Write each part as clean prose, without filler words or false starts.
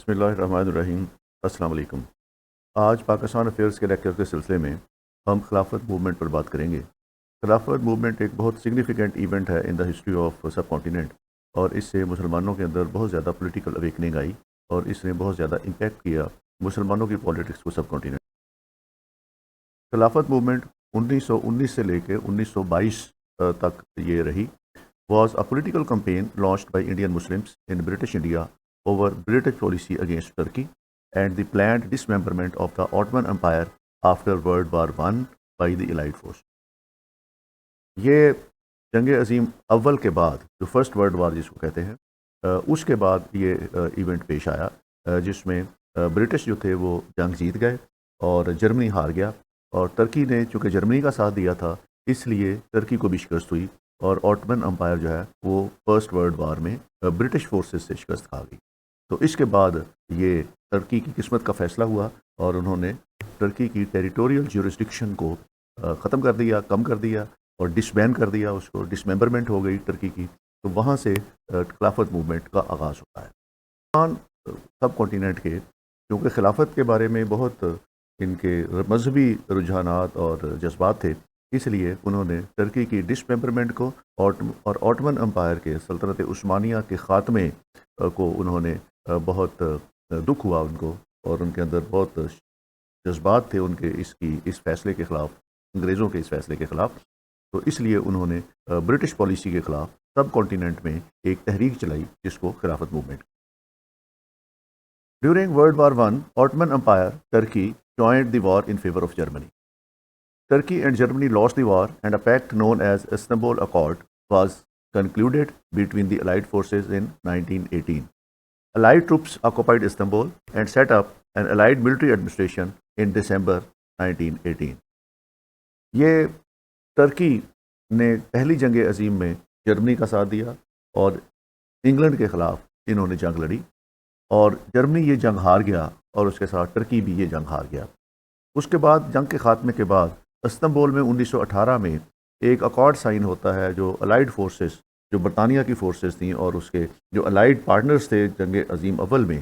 بسم اللہ الرحمن الرحیم۔ السلام علیکم۔ آج پاکستان افیئرس کے لیکچر کے سلسلے میں ہم خلافت موومنٹ پر بات کریں گے۔ خلافت موومنٹ ایک بہت سگنیفیکنٹ ایونٹ ہے in the history of subcontinent, اور اس سے مسلمانوں کے اندر بہت زیادہ پولیٹیکل اویکننگ آئی اور اس نے بہت زیادہ امپیکٹ کیا مسلمانوں کی پالیٹکس کو سب کانٹیننٹ۔ خلافت موومنٹ 1919 سے لے کے 1922 تک یہ رہی۔ was a political campaign launched by Indian Muslims in British India over British policy against Turkey and the planned dismemberment of the Ottoman Empire after World War I by the Allied force. یہ جنگ عظیم اول کے بعد جو first world war جس کو کہتے ہیں، اس کے بعد یہ ایونٹ پیش آیا جس میں برٹش جو تھے وہ جنگ جیت گئے اور جرمنی ہار گیا، اور ترکی نے چونکہ جرمنی کا ساتھ دیا تھا اس لیے ترکی کو بھی شکست ہوئی، اور آٹمن امپائر جو ہے وہ فرسٹ ورلڈ وار میں برٹش فورسز سے شکست کھا گئی۔ تو اس کے بعد یہ ترکی کی قسمت کا فیصلہ ہوا اور انہوں نے ترکی کی ٹیریٹوریل جیورسڈکشن کو ختم کر دیا، کم کر دیا اور ڈسبین کر دیا، اس کو ڈسممبرمنٹ ہو گئی ترکی کی۔ تو وہاں سے خلافت موومنٹ کا آغاز ہوتا ہے۔ سب کانٹیننٹ کے کیونکہ خلافت کے بارے میں بہت ان کے مذہبی رجحانات اور جذبات تھے، اس لیے انہوں نے ترکی کی ڈسممبرمنٹ کو اور آٹمن امپائر کے سلطنت عثمانیہ کے خاتمے کو انہوں نے بہت دکھ ہوا ان کو، اور ان کے اندر بہت جذبات تھے ان کے اس فیصلے کے خلاف، انگریزوں کے اس فیصلے کے خلاف۔ تو اس لیے انہوں نے برٹش پالیسی کے خلاف سب کانٹیننٹ میں ایک تحریک چلائی جس کو Khilafat movement. During world war I Ottoman empire Turkey joined the war in favor of Germany. Turkey and Germany lost the war, and a pact known as Istanbul Accord was concluded between the Allied forces in 1918. Allied troops occupied Istanbul and set up an Allied military administration in December 1918. یہ ترکی نے پہلی جنگ عظیم میں جرمنی کا ساتھ دیا اور England کے خلاف انہوں نے جنگ لڑی، اور جرمنی یہ جنگ ہار گیا اور اس کے ساتھ ٹرکی بھی یہ جنگ ہار گیا۔ اس کے بعد جنگ کے خاتمے کے بعد استنبول میں 1918 میں ایک اکارڈ سائن ہوتا ہے، جو الائیڈ فورسز، جو برطانیہ کی فورسز تھیں اور اس کے جو الائیڈ پارٹنرز تھے جنگ عظیم اول میں،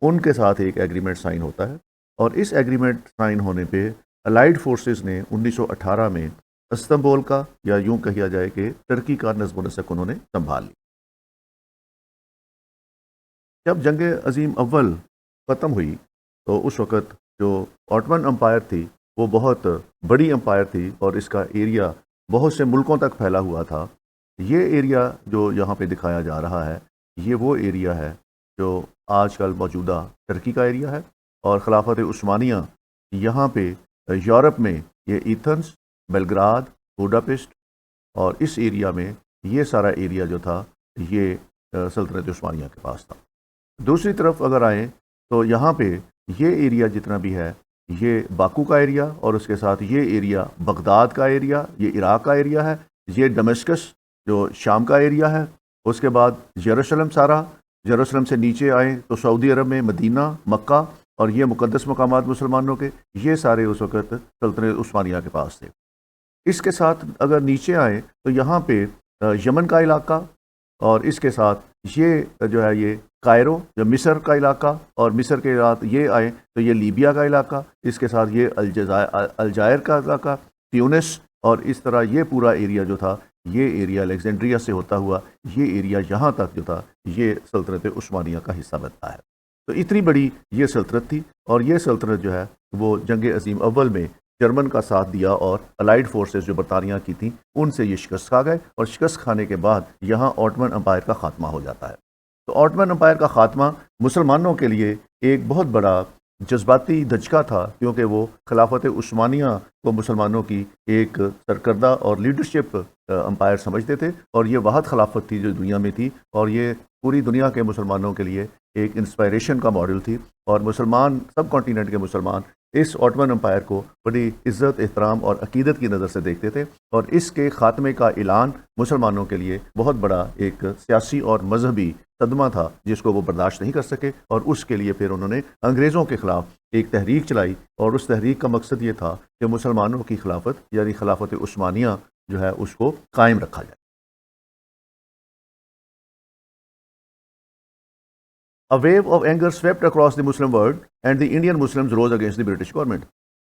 ان کے ساتھ ایک ایگریمنٹ سائن ہوتا ہے، اور اس ایگریمنٹ سائن ہونے پہ الائیڈ فورسز نے 1918 میں استنبول کا، یا یوں کہا جائے کہ ترکی کا نظم و نسق انہوں نے سنبھال لی۔ جب جنگ عظیم اول ختم ہوئی تو اس وقت جو آٹمن امپائر تھی وہ بہت بڑی امپائر تھی، اور اس کا ایریا بہت سے ملکوں تک پھیلا ہوا تھا۔ یہ ایریا جو یہاں پہ دکھایا جا رہا ہے یہ وہ ایریا ہے جو آج کل موجودہ ترکی کا ایریا ہے، اور خلافت عثمانیہ یہاں پہ یورپ میں یہ ایتھنز، بیلگراد، بوڈاپسٹ، اور اس ایریا میں یہ سارا ایریا جو تھا یہ سلطنت عثمانیہ کے پاس تھا۔ دوسری طرف اگر آئیں تو یہاں پہ یہ ایریا جتنا بھی ہے یہ باکو کا ایریا، اور اس کے ساتھ یہ ایریا بغداد کا ایریا، یہ عراق کا ایریا ہے، یہ ڈمسکس جو شام کا ایریا ہے، اس کے بعد یروشلم، سارا یروشلم سے نیچے آئیں تو سعودی عرب میں مدینہ، مکہ، اور یہ مقدس مقامات مسلمانوں کے، یہ سارے اس وقت سلطنت عثمانیہ کے پاس تھے۔ اس کے ساتھ اگر نیچے آئیں تو یہاں پہ یمن کا علاقہ، اور اس کے ساتھ یہ جو ہے یہ کائرو جو مصر کا علاقہ، اور مصر کے ساتھ یہ آئیں تو یہ لیبیا کا علاقہ، اس کے ساتھ یہ الجزائر کا علاقہ، تیونس، اور اس طرح یہ پورا ایریا جو تھا یہ ایریا الیگزینڈریا سے ہوتا ہوا یہ ایریا یہاں تک جو تھا یہ سلطنت عثمانیہ کا حصہ بنتا ہے۔ تو اتنی بڑی یہ سلطنت تھی، اور یہ سلطنت جو ہے وہ جنگ عظیم اول میں جرمن کا ساتھ دیا، اور الائیڈ فورسز جو برطانیہ کی تھیں ان سے یہ شکست کھا گئے، اور شکست کھانے کے بعد یہاں آٹمن امپائر کا خاتمہ ہو جاتا ہے۔ تو آٹمن امپائر کا خاتمہ مسلمانوں کے لیے ایک بہت بڑا جذباتی دھچکا تھا، کیونکہ وہ خلافت عثمانیہ کو مسلمانوں کی ایک سرکردہ اور لیڈرشپ امپائر سمجھتے تھے، اور یہ واحد خلافت تھی جو دنیا میں تھی، اور یہ پوری دنیا کے مسلمانوں کے لیے ایک انسپائریشن کا ماڈل تھی، اور مسلمان سب کانٹیننٹ کے مسلمان اس آٹمن امپائر کو بڑی عزت، احترام اور عقیدت کی نظر سے دیکھتے تھے، اور اس کے خاتمے کا اعلان مسلمانوں کے لیے بہت بڑا ایک سیاسی اور مذہبی صدمہ تھا جس کو وہ برداشت نہیں کر سکے، اور اس کے لیے پھر انہوں نے انگریزوں کے خلاف ایک تحریک چلائی، اور اس تحریک کا مقصد یہ تھا کہ مسلمانوں کی خلافت یعنی خلافت عثمانیہ جو ہے اس کو قائم رکھا جائے۔ A wave of anger swept across the Muslim world and the Indian Muslims rose against the British government.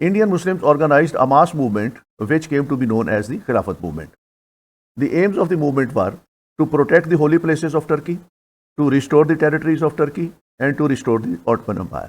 Indian Muslims organized a mass movement which came to be known as the Khilafat movement. The aims of the movement were to protect the holy places of Turkey, to restore the territories of Turkey and to restore the Ottoman Empire.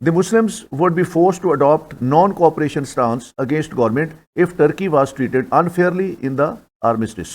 The Muslims would be forced to adopt non-cooperation stance against government if Turkey was treated unfairly in the armistice.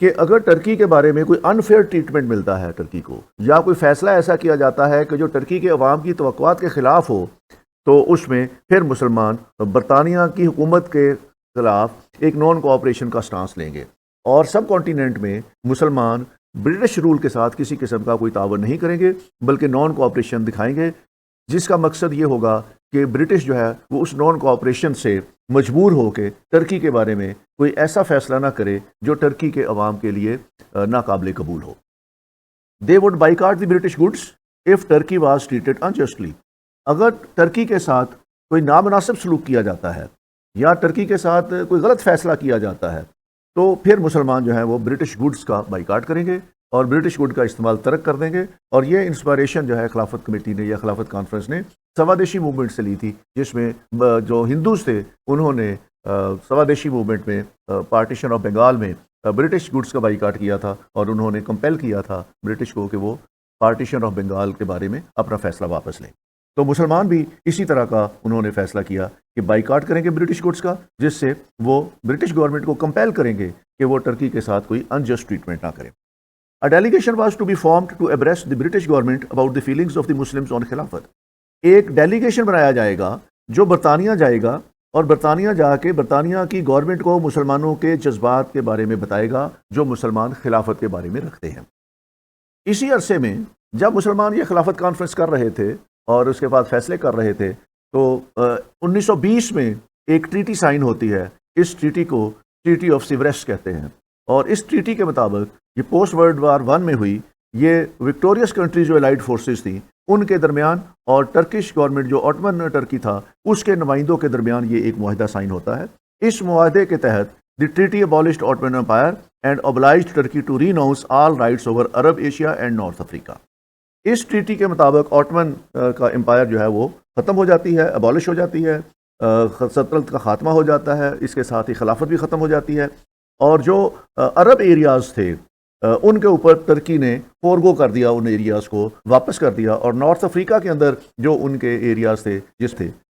کہ اگر Turkey کے بارے میں کوئی unfair treatment ملتا ہے Turkey کو، یا کوئی فیصلہ ایسا کیا جاتا ہے کہ جو ٹرکی کے عوام کی توقعات کے خلاف ہو، تو اس میں پھر مسلمان برطانیہ کی حکومت کے خلاف ایک نان کوآپریشن کا سٹانس لیں گے، اور سب کانٹیننٹ میں مسلمان برٹش رول کے ساتھ کسی قسم کا کوئی تعاون نہیں کریں گے، بلکہ نان کوآپریشن دکھائیں گے، جس کا مقصد یہ ہوگا کہ برٹش جو ہے وہ اس نان کوآپریشن سے مجبور ہو کے ٹرکی کے بارے میں کوئی ایسا فیصلہ نہ کرے جو ٹرکی کے عوام کے لیے ناقابل قبول ہو۔ They would boycott the British goods if Turkey was treated unjustly۔ اگر ٹرکی کے ساتھ کوئی نامناسب سلوک کیا جاتا ہے یا ٹرکی کے ساتھ کوئی غلط فیصلہ کیا جاتا ہے، تو پھر مسلمان جو ہیں وہ برٹش گڈز کا بائیکاٹ کریں گے اور برٹش گڈ کا استعمال ترک کر دیں گے۔ اور یہ انسپائریشن جو ہے خلافت کمیٹی نے یا خلافت کانفرنس نے سوادیشی موومنٹ سے لی تھی، جس میں جو ہندوز تھے انہوں نے سوادیشی موومنٹ میں پارٹیشن آف بنگال میں برٹش گڈز کا بائیکاٹ کیا تھا، اور انہوں نے کمپیل کیا تھا برٹش کو کہ وہ پارٹیشن آف بنگال کے بارے میں اپنا فیصلہ واپس لیں۔ تو مسلمان بھی اسی طرح کا انہوں نے فیصلہ کیا کہ بائیکاٹ کریں گے برٹش گڈز کا، جس سے وہ برٹش گورنمنٹ کو کمپیل کریں گے کہ وہ ٹرکی کے ساتھ کوئی انجسٹ ٹریٹمنٹ نہ کرے۔ A delegation was to be formed to address the British government about the feelings of the Muslims on خلافت۔ ایک ڈیلیگیشن بنایا جائے گا جو برطانیہ جائے گا، اور برطانیہ جا کے برطانیہ کی گورنمنٹ کو مسلمانوں کے جذبات کے بارے میں بتائے گا جو مسلمان خلافت کے بارے میں رکھتے ہیں۔ اسی عرصے میں جب مسلمان یہ خلافت کانفرنس کر رہے تھے اور اس کے بعد فیصلے کر رہے تھے، تو 1920 میں ایک ٹریٹی سائن ہوتی ہے۔ اس ٹریٹی کو ٹریٹی آف سیوریس کہتے ہیں، اور اس ٹریٹی کے مطابق یہ پوسٹ ورلڈ وار 1 میں ہوئی، یہ وکٹوریس کنٹری جو الائڈ فورسز تھیں ان کے درمیان اور ٹرکش گورنمنٹ جو آٹمن ٹرکی تھا اس کے نمائندوں کے درمیان یہ ایک معاہدہ سائن ہوتا ہے۔ اس معاہدے کے تحت the treaty abolished Ottoman empire and obliged Turkey to renounce all rights over Arab Asia and North Africa. اس ٹریٹی کے مطابق آٹمن کا امپائر جو ہے وہ ختم ہو جاتی ہے، ابالش ہو جاتی ہے، سلطنت کا خاتمہ ہو جاتا ہے، اس کے ساتھ ہی خلافت بھی ختم ہو جاتی ہے، اور جو عرب ایریاز تھے ان کے اوپر ترکی نے فورگو کر دیا، ان ایریاز کو واپس کر دیا، اور نارتھ افریقہ کے اندر جو ان کے ایریاز تھے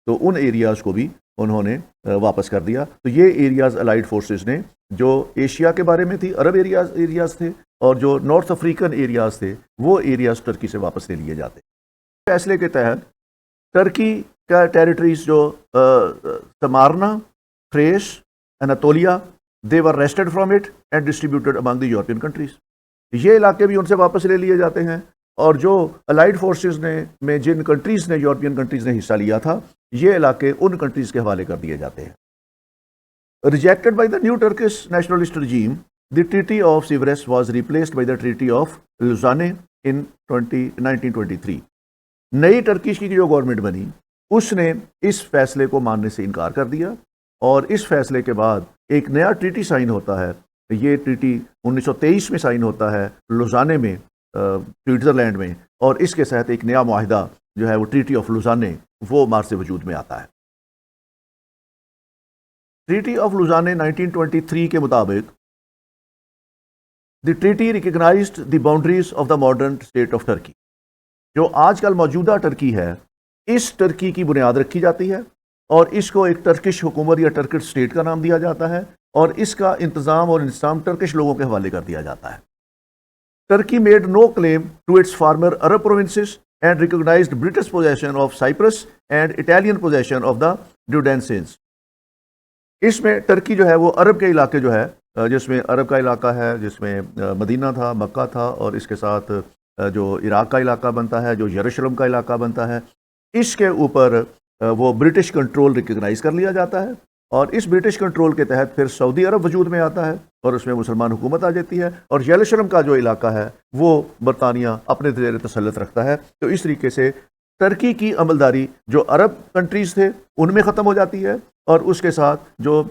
تو ان ایریاز کو بھی انہوں نے واپس کر دیا۔ تو یہ ایریاز الائڈ فورسز نے جو ایشیا کے بارے میں تھی، عرب ایریاز تھے، اور جو نارتھ افریقن ایریاز تھے وہ ایریاز ٹرکی سے واپس لے لیے جاتے۔ فیصلے کے تحت ٹرکی کا ٹیریٹریز جو سمارنا، تھریس، Anatolia, they were wrested from it and distributed among the European countries۔ یہ علاقے بھی ان سے واپس لے لیے جاتے ہیں، اور جو الائڈ فورسز میں جن کنٹریز نے یورپین کنٹریز نے حصہ لیا تھا، یہ علاقے ان کنٹریز کے حوالے کر دیے جاتے ہیں۔ Rejected by the new Turkish nationalist regime, the Treaty of Sèvres was replaced by the Treaty of Lausanne in 1923۔ نئی ٹرکش کی جو گورنمنٹ بنی اس نے اس فیصلے کو ماننے سے انکار کر دیا، اور اس فیصلے کے بعد ایک نیا ٹریٹی سائن ہوتا ہے۔ یہ ٹریٹی 1923 میں سائن ہوتا ہے لوزانے میں، سوئٹزرلینڈ میں، اور اس کے تحت ایک نیا معاہدہ جو ہے وہ ٹریٹی آف لوزانے وہ مارچ وجود میں آتا ہے۔ ٹریٹی آف لوزانے 1923 کے مطابق the treaty recognized the boundaries of the modern state of Turkey. جو آج کل موجودہ ٹرکی ہے، اس ٹرکی کی بنیاد رکھی جاتی ہے، اور اس کو ایک ٹرکش حکومت یا ٹرکش اسٹیٹ کا نام دیا جاتا ہے، اور اس کا انتظام اور انتظام ٹرکش لوگوں کے حوالے کر دیا جاتا ہے۔ Turkey made no claim to its former Arab provinces and recognized British position of Cyprus and Italian position of the Dodecanese. اس میں ٹرکی جو ہے وہ عرب کے علاقے جو ہے، جس میں عرب کا علاقہ ہے، جس میں مدینہ تھا، مکہ تھا، اور اس کے ساتھ جو عراق کا علاقہ بنتا ہے، جو یروشلم کا علاقہ بنتا ہے، اس کے اوپر وہ برٹش کنٹرول ریکگنائز کر لیا جاتا ہے، اور اس برٹش کنٹرول کے تحت پھر سعودی عرب وجود میں آتا ہے، اور اس میں مسلمان حکومت آ جاتی ہے، اور یروشلم کا جو علاقہ ہے وہ برطانیہ اپنے زیر تسلط رکھتا ہے۔ تو اس طریقے سے ٹرکی کی عملداری جو عرب کنٹریز تھے ان میں ختم ہو جاتی ہے، اور اس کے ساتھ جو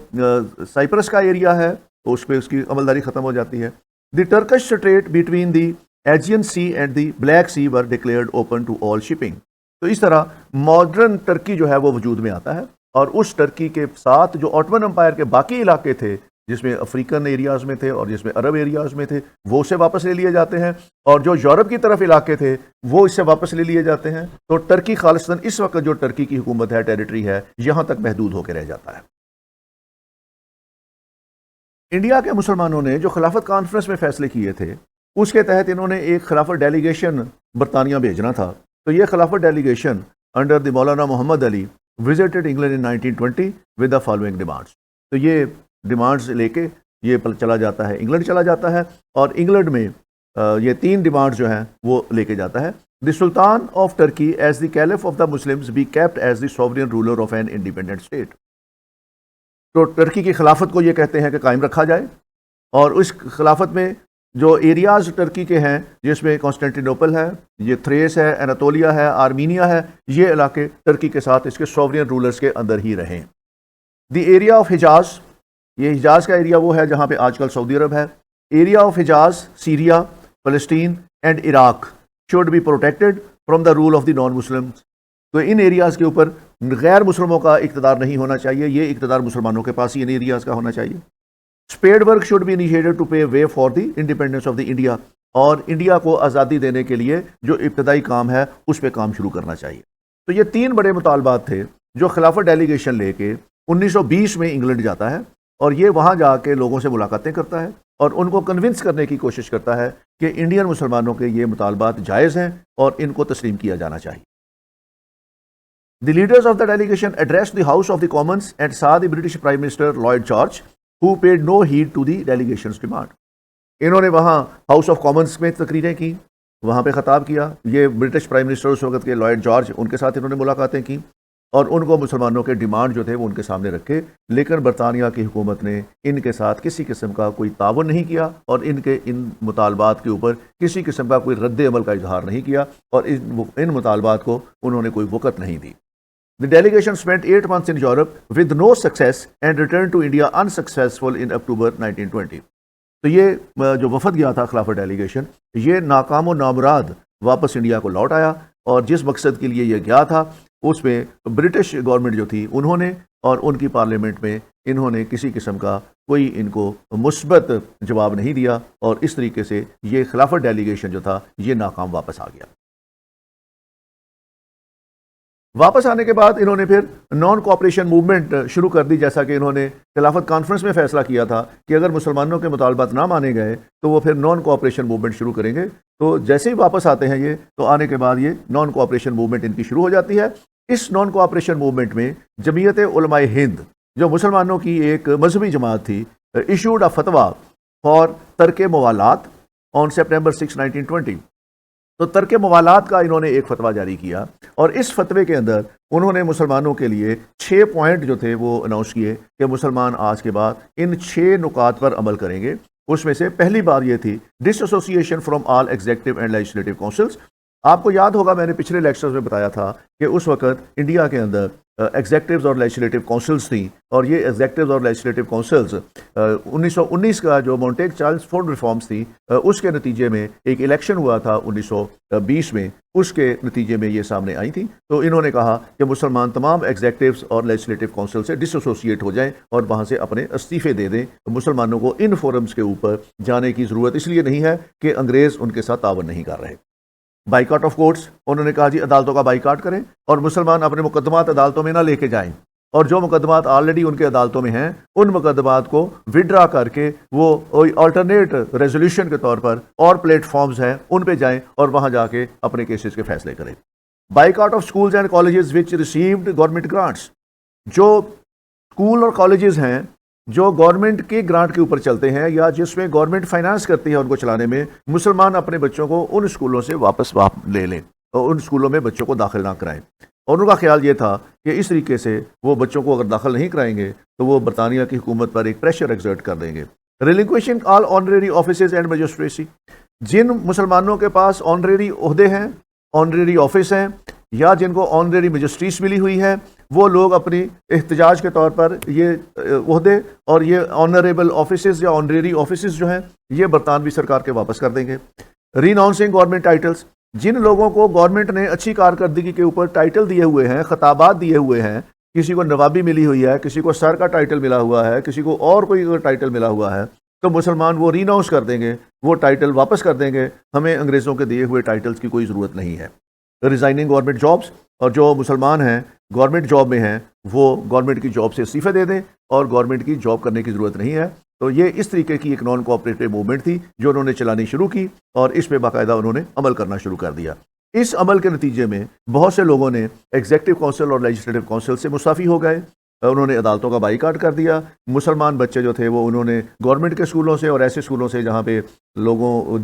سائپرس کا ایریا ہے تو اس پہ اس کی عملداری ختم ہو جاتی ہے۔ The Turkish strait between the Aegean sea and the Black sea were declared open to all shipping. تو اس طرح ماڈرن ٹرکی جو ہے وہ وجود میں آتا ہے، اور اس ٹرکی کے ساتھ جو آٹمن امپائر کے باقی علاقے تھے، جس میں افریقن ایریاز میں تھے اور جس میں عرب ایریاز میں تھے، وہ اسے واپس لے لیے جاتے ہیں، اور جو یورپ کی طرف علاقے تھے وہ اس سے واپس لے لیے جاتے ہیں۔ تو ٹرکی خالصتاً اس وقت جو ٹرکی کی حکومت ہے، ٹیریٹری ہے، یہاں تک محدود ہو کے رہ جاتا ہے۔ انڈیا کے مسلمانوں نے جو خلافت کانفرنس میں فیصلے کیے تھے اس کے تحت انہوں نے ایک خلافت ڈیلیگیشن برطانیہ بھیجنا تھا. تو یہ خلافت delegation under the Maulana Mohammad Ali visited England in 1920 with the following demands. تو یہ ڈیمانڈز لے کے یہ چلا جاتا ہے، انگلینڈ چلا جاتا ہے، اور انگلینڈ میں یہ 3 ڈیمانڈز جو ہیں وہ لے کے جاتا ہے. The Sultan of Turkey as the Caliph of the Muslims be kept as the sovereign ruler of an independent state. تو ٹرکی کی خلافت کو یہ کہتے ہیں کہ قائم رکھا جائے، اور اس خلافت میں جو ایریاز ٹرکی کے ہیں جس میں کانسٹینٹینوپل ہے، یہ تھریس ہے، اناتولیا ہے، آرمینیا ہے، یہ علاقے ٹرکی کے ساتھ اس کے سوورین رولرز کے اندر ہی رہیں. دی ایریا آف حجاز، یہ حجاز کا ایریا وہ ہے جہاں پہ آج کل سعودی عرب ہے. ایریا آف حجاز، سیریا، فلسطین and Iraq should be protected from the rule of the non Muslims. تو ان ایریاز کے اوپر غیر مسلموں کا اقتدار نہیں ہونا چاہیے، یہ اقتدار مسلمانوں کے پاس ہی ان ایریاز کا ہونا چاہیے. Speed work should be initiated to pay way for the independence of the India, اور انڈیا کو آزادی دینے کے لیے جو ابتدائی کام ہے اس پہ کام شروع کرنا چاہیے. تو یہ 3 بڑے مطالبات تھے جو خلافت ڈیلیگیشن لے کے 1920 میں انگلینڈ جاتا ہے، اور یہ وہاں جا کے لوگوں سے ملاقاتیں کرتا ہے اور ان کو کنونس کرنے کی کوشش کرتا ہے کہ انڈین مسلمانوں کے یہ مطالبات جائز ہیں اور ان کو تسلیم کیا جانا چاہیے. The leaders of the delegation addressed the House of the Commons and saw the British Prime Minister Lloyd George, who paid no heed to the delegation's demand. انہوں نے وہاں ہاؤس آف کامنس میں تقریریں کی، وہاں پہ خطاب کیا. یہ برٹش پرائم منسٹر اس وقت کے لائڈ جارج، ان کے ساتھ انہوں نے ملاقاتیں کی اور ان کو مسلمانوں کے ڈیمانڈ جو تھے وہ ان کے سامنے رکھے، لیکن برطانیہ کی حکومت نے ان کے ساتھ کسی قسم کا کوئی تعاون نہیں کیا اور ان مطالبات کے اوپر کسی قسم کا کوئی رد عمل کا اظہار نہیں کیا، اور ان مطالبات کو انہوں نے کوئی وقت نہیں دی. The delegation spent 8 months in Europe with no success and returned to India unsuccessful in October 1920. تو یہ جو وفد گیا تھا خلافت ڈیلیگیشن، یہ ناکام و نامراد واپس انڈیا کو لوٹ آیا، اور جس مقصد کے لیے یہ گیا تھا اس میں برٹش گورنمنٹ جو تھی انہوں نے اور ان کی پارلیمنٹ میں انہوں نے کسی قسم کا کوئی ان کو مثبت جواب نہیں دیا، اور اس طریقے سے یہ خلافت ڈیلیگیشن جو تھا یہ ناکام واپس آ گیا. واپس آنے کے بعد انہوں نے پھر نان کوآپریشن موومنٹ شروع کر دی، جیسا کہ انہوں نے خلافت کانفرنس میں فیصلہ کیا تھا کہ اگر مسلمانوں کے مطالبات نہ مانے گئے تو وہ پھر نان کوآپریشن موومنٹ شروع کریں گے. تو جیسے ہی واپس آتے ہیں یہ، تو آنے کے بعد یہ نان کوآپریشن موومنٹ ان کی شروع ہو جاتی ہے. اس نان کوآپریشن موومنٹ میں جمعیت علماء ہند، جو مسلمانوں کی ایک مذہبی جماعت تھی، ایشوڈ اے فتویٰ فار ترک موالات آن سپٹمبر 6, 1920. تو ترک موالات کا انہوں نے ایک فتویٰ جاری کیا، اور اس فتوے کے اندر انہوں نے مسلمانوں کے لیے 6 پوائنٹ جو تھے وہ اناؤنس کیے کہ مسلمان آج کے بعد ان 6 نکات پر عمل کریں گے. اس میں سے پہلی بات یہ تھی disassociation from all executive and legislative councils. آپ کو یاد ہوگا میں نے پچھلے لیکچرز میں بتایا تھا کہ اس وقت انڈیا کے اندر ایگزیکٹوز اور لیجسلیٹو کونسلز تھیں، اور یہ ایگزیکٹوز اور لیجسلیٹو کونسلز 1919 کا جو مونٹیگ چارلز فورڈ ریفارمز تھی اس کے نتیجے میں ایک الیکشن ہوا تھا 1920 میں، اس کے نتیجے میں یہ سامنے آئی تھی. تو انہوں نے کہا کہ مسلمان تمام ایگزیکٹوز اور لیجسلیٹو کونسل سے ڈس ایسوسیٹ ہو جائیں اور وہاں سے اپنے استعفے دے دیں. مسلمانوں کو ان فورمز کے اوپر جانے کی ضرورت اس لیے نہیں ہے کہ انگریز ان کے ساتھ تعاون نہیں کر رہے. بائیکاٹ آف کورٹس، انہوں نے کہا جی عدالتوں کا بائیکاٹ کریں اور مسلمان اپنے مقدمات عدالتوں میں نہ لے کے جائیں، اور جو مقدمات آلریڈی ان کے عدالتوں میں ہیں ان مقدمات کو وڈرا کر کے وہ آلٹرنیٹ ریزولوشن کے طور پر اور پلیٹ فارمز ہیں ان پہ جائیں اور وہاں جا کے اپنے کیسز کے فیصلے کریں. Boycott of schools and colleges which received government grants, جو اسکول اور کالجز ہیں جو گورنمنٹ کے گرانٹ کے اوپر چلتے ہیں یا جس میں گورنمنٹ فائنانس کرتی ہے ان کو چلانے میں، مسلمان اپنے بچوں کو ان اسکولوں سے واپس لے لیں اور ان اسکولوں میں بچوں کو داخل نہ کرائیں. اور ان کا خیال یہ تھا کہ اس طریقے سے وہ بچوں کو اگر داخل نہیں کرائیں گے تو وہ برطانیہ کی حکومت پر ایک پریشر ایگزرٹ کر دیں گے. ریلنکویشنگ آل آنریری آفیسز اینڈ میجسٹریسی، جن مسلمانوں کے پاس آنریری عہدے ہیں، آنریری آفس ہیں، یا جن کو آنریری میجسٹریس ملی ہوئی ہے، وہ لوگ اپنی احتجاج کے طور پر یہ عہدے اور یہ آنریبل آفیسز یا آنریری آفیسز جو ہیں یہ برطانوی سرکار کے واپس کر دیں گے. ریناؤنسنگ گورنمنٹ ٹائٹلز، جن لوگوں کو گورنمنٹ نے اچھی کارکردگی کے اوپر ٹائٹل دیے ہوئے ہیں، خطابات دیے ہوئے ہیں، کسی کو نوابی ملی ہوئی ہے، کسی کو سر کا ٹائٹل ملا ہوا ہے، کسی کو اور کوئی ٹائٹل ملا ہوا ہے، تو مسلمان وہ ریناؤنس کر دیں گے، وہ ٹائٹل واپس کر دیں گے. ہمیں انگریزوں کے دیے ہوئے ٹائٹلز کی کوئی ضرورت نہیں ہے. ریزائننگ گورنمنٹ جابس، اور جو مسلمان ہیں گورنمنٹ جاب میں ہیں وہ گورنمنٹ کی جاب سے استعفے دے دیں اور گورنمنٹ کی جاب کرنے کی ضرورت نہیں ہے. تو یہ اس طریقے کی ایک نان کوآپریٹو موومنٹ تھی جو انہوں نے چلانی شروع کی اور اس پہ باقاعدہ انہوں نے عمل کرنا شروع کر دیا۔ اس عمل کے نتیجے میں بہت سے لوگوں نے ایگزیکٹو کونسل اور لیجسلیٹو کونسل سے مستعفی ہو گئے، انہوں نے عدالتوں کا بائیکاٹ کر دیا۔ مسلمان بچے جو تھے وہ انہوں نے گورنمنٹ کے اسکولوں سے اور ایسے اسکولوں سے جہاں پہ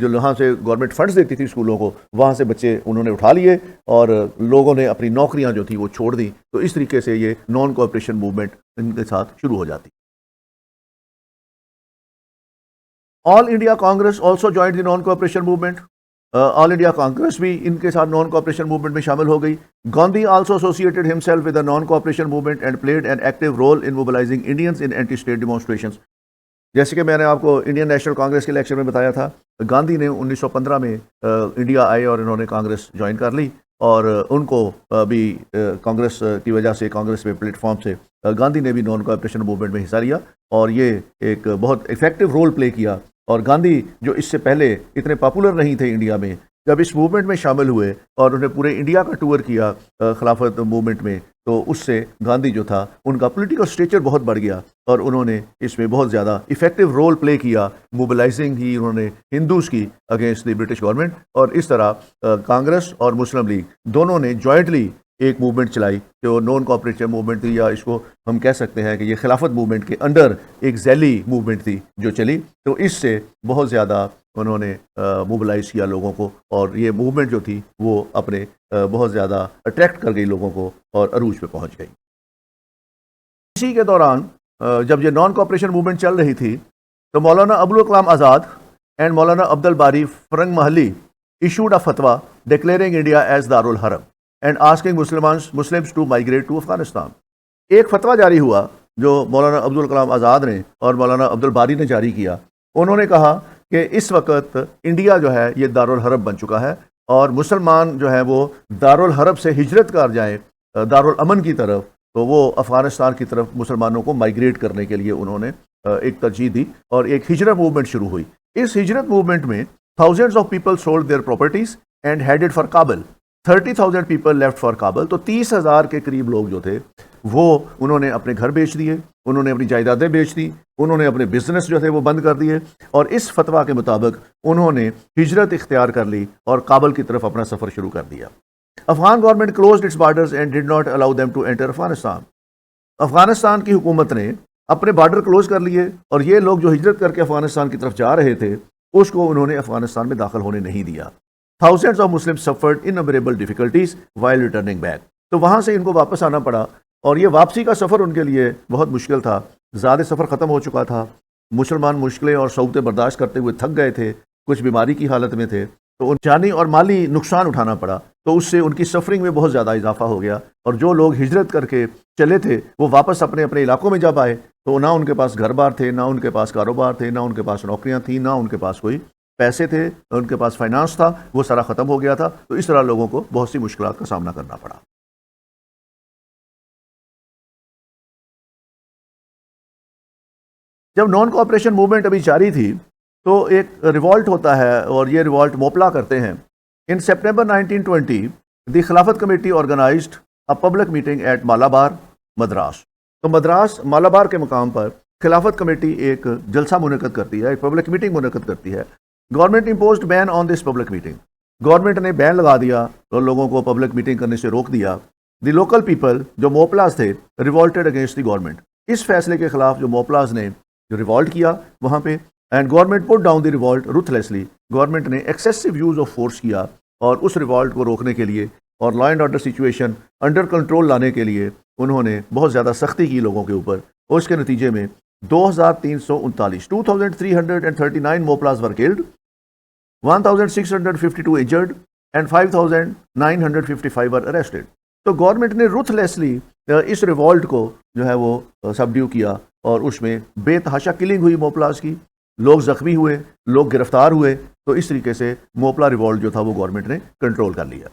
جہاں سے گورنمنٹ فنڈز دیتی تھی اسکولوں کو، وہاں سے بچے انہوں نے اٹھا لیے اور لوگوں نے اپنی نوکریاں جو تھیں وہ چھوڑ دی۔ تو اس طریقے سے یہ نان کوآپریشن موومنٹ ان کے ساتھ شروع ہو جاتی۔ آل انڈیا کانگریس آلسو جوائنڈ دی نان کوآپریشن موومنٹ۔ آل انڈیا کانگریس بھی ان کے ساتھ نان کوآپریشن موومنٹ میں شامل ہو گئی۔ Gandhi also associated himself with the non cooperation movement and played an active role in mobilizing Indians in anti state demonstrations. جیسے کہ میں نے آپ کو انڈین نیشنل کانگریس کے لیکچر میں بتایا تھا، گاندھی نے 1915 میں انڈیا آئے اور انہوں نے کانگریس جوائن کر لی، اور ان کو بھی کانگریس کی وجہ سے، کانگریس میں پلیٹ فارم سے گاندھی نے بھی نان کوآپریشن موومنٹ میں حصہ لیا اور یہ ایک بہت افیکٹو رول پلے کیا۔ اور گاندھی جو اس سے پہلے اتنے پاپولر نہیں تھے انڈیا میں، جب اس موومنٹ میں شامل ہوئے اور انہیں پورے انڈیا کا ٹور کیا خلافت موومنٹ میں، تو اس سے گاندھی جو تھا ان کا پولیٹیکل اسٹیچر بہت بڑھ گیا اور انہوں نے اس میں بہت زیادہ افیکٹو رول پلے کیا۔ موبلائزنگ ہی انہوں نے ہندوز کی اگینسٹ دی برٹش گورنمنٹ، اور اس طرح کانگریس اور مسلم لیگ دونوں نے جوائنٹلی ایک موومنٹ چلائی جو نان کوآپریشن موومنٹ تھی، یا اس کو ہم کہہ سکتے ہیں کہ یہ خلافت موومنٹ کے انڈر ایک ذیلی موومنٹ تھی جو چلی۔ تو اس سے بہت زیادہ انہوں نے موبلائز کیا لوگوں کو، اور یہ موومنٹ جو تھی وہ اپنے بہت زیادہ اٹریکٹ کر گئی لوگوں کو اور عروج پہ پہنچ گئی۔ اسی کے دوران جب یہ نان کوآپریشن موومنٹ چل رہی تھی تو Maulana Abul Kalam Azad and Maulana Abdul Bari فرنگ محلی issued a fatwa declaring India as Darul Haram and asking Muslims to migrate to Afghanistan۔ ایک فتویٰ جاری ہوا جو مولانا عبدالکلام آزاد نے اور مولانا عبد الباری نے جاری کیا۔ انہوں نے کہا کہ اس وقت انڈیا جو ہے یہ دارالحرب بن چکا ہے، اور مسلمان جو ہیں وہ دارالحرب سے ہجرت کر جائیں دارالامن کی طرف، تو وہ افغانستان کی طرف مسلمانوں کو مائگریٹ کرنے کے لیے انہوں نے ایک ترجیح دی اور ایک ہجرت موومنٹ شروع ہوئی۔ اس ہجرت موومنٹ میں thousands of people sold their properties and headed for Kabul۔ 30,000 people left for Kabul۔ تو 30,000 کے قریب لوگ جو تھے وہ انہوں نے اپنے گھر بیچ دیے، انہوں نے اپنی جائیدادیں بیچ دی، انہوں نے اپنے بزنس جو تھے وہ بند کر دیے، اور اس فتویٰ کے مطابق انہوں نے ہجرت اختیار کر لی اور کابل کی طرف اپنا سفر شروع کر دیا۔ Afghan government closed its borders and did not allow them to enter Afghanistan. Afghanistan کی حکومت نے اپنے بارڈر کلوز کر لیے، اور یہ لوگ جو ہجرت کر کے افغانستان کی طرف جا رہے تھے اس کو انہوں نے افغانستان میں داخل ہونے نہیں دیا۔ Thousands of Muslims suffered innumerable difficulties while returning back۔ تو وہاں سے ان کو واپس آنا پڑا، اور یہ واپسی کا سفر ان کے لیے بہت مشکل تھا۔ زیادہ سفر ختم ہو چکا تھا، مسلمان مشکلیں اور صعوبتیں برداشت کرتے ہوئے تھک گئے تھے، کچھ بیماری کی حالت میں تھے، تو ان جانی اور مالی نقصان اٹھانا پڑا، تو اس سے ان کی سفرنگ میں بہت زیادہ اضافہ ہو گیا، اور جو لوگ ہجرت کر کے چلے تھے وہ واپس اپنے اپنے علاقوں میں جب آئے تو نہ ان کے پاس گھر بار تھے، نہ ان کے پاس کاروبار تھے، نہ ان کے پاس نوکریاں تھیں، نہ ان کے پاس کوئی پیسے تھے، ان کے پاس فائنانس تھا، وہ سارا ختم ہو گیا تھا۔ تو اس طرح لوگوں کو بہت سی مشکلات کا سامنا کرنا پڑا۔ جب نان کوآپریشن موومنٹ ابھی جاری تھی تو ایک ریوالٹ ہوتا ہے، اور یہ ریوالٹ موپلا کرتے ہیں۔ In September 1920 the Khilafat committee organised a public meeting at Malabar Madras. تو مدراس مالابار کے مقام پر خلافت کمیٹی ایک جلسہ منعقد کرتی ہے، ایک پبلک میٹنگ منعقد کرتی ہے۔ Government imposed been on this public meeting. Government نے بین لگا دیا اور لوگوں کو پبلک میٹنگ کرنے سے روک دیا۔ دی لوکل پیپل جو موپلاز تھے ریوالٹڈ اگینسٹ دی گورنمنٹ۔ اس فیصلے کے خلاف جو موپلاز نے جو ریوالٹ کیا وہاں پہ، and government put down the revolt ruthlessly. Government نے ایکسیسو یوز آف فورس کیا، اور اس ریوالٹ کو روکنے کے لیے اور law and order situation under control لانے کے لیے انہوں نے بہت زیادہ سختی کی لوگوں کے اوپر، اور اس کے نتیجے میں 2339 Moplahs were killed, 1652 injured and 5955 were arrested. تو گورنمنٹ نے روتھلیسلی اس ریوالٹ کو جو ہے وہ سبڈیو کیا، اور اس میں بے تحاشا کلنگ ہوئی موپلاز کی، لوگ زخمی ہوئے، لوگ گرفتار ہوئے۔ تو اس طریقے سے موپلا ریوالٹ جو تھا وہ گورنمنٹ نے کنٹرول کر لیا۔